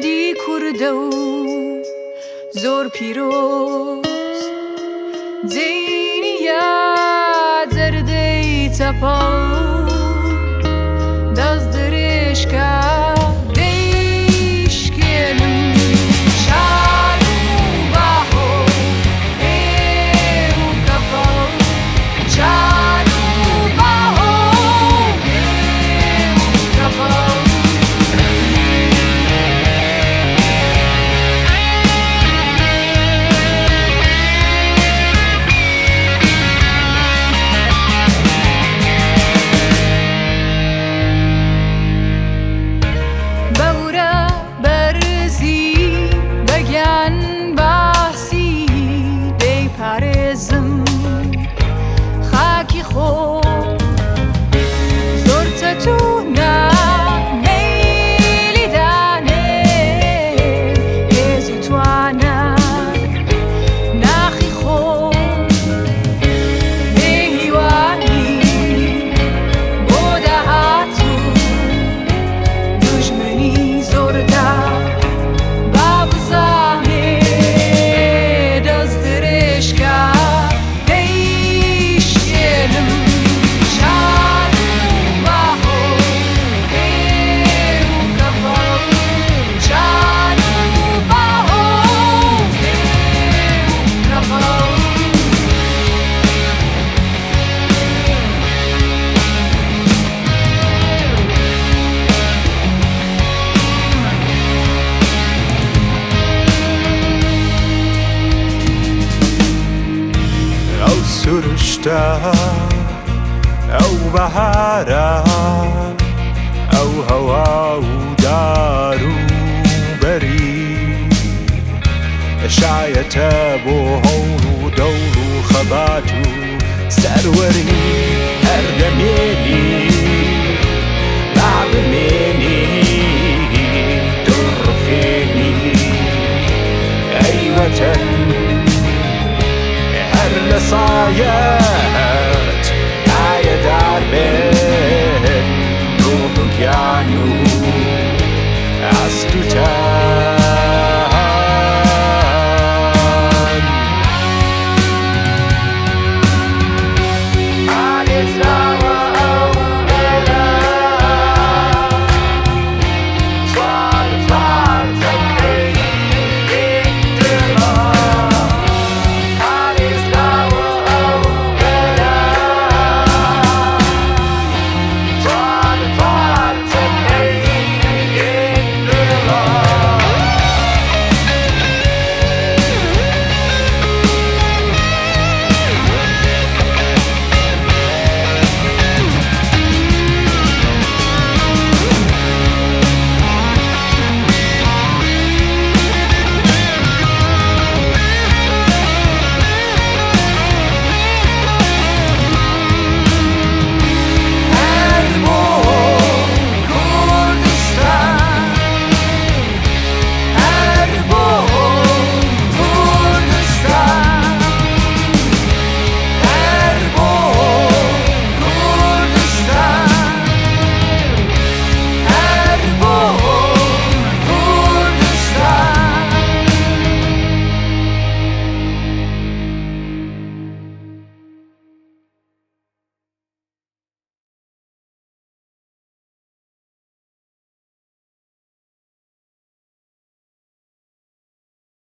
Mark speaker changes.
Speaker 1: دی کرده و زور پیروز زینیت زرده تپا دست درش که دیش کنم شارو باهو ایو کفا شارو باهو ایو کفا خاکی خود زرت تو نه میلی دانه هزو توانه نخی خود بهیوانی بوده هاتو دشمنی زرده باب زهنه دست درشکه
Speaker 2: سرشته او بهاره او هوا و دارو بری شاید بو هون و دول و خبات و سروری اردمیلی باب منی در فيني ای وطن هر لصايا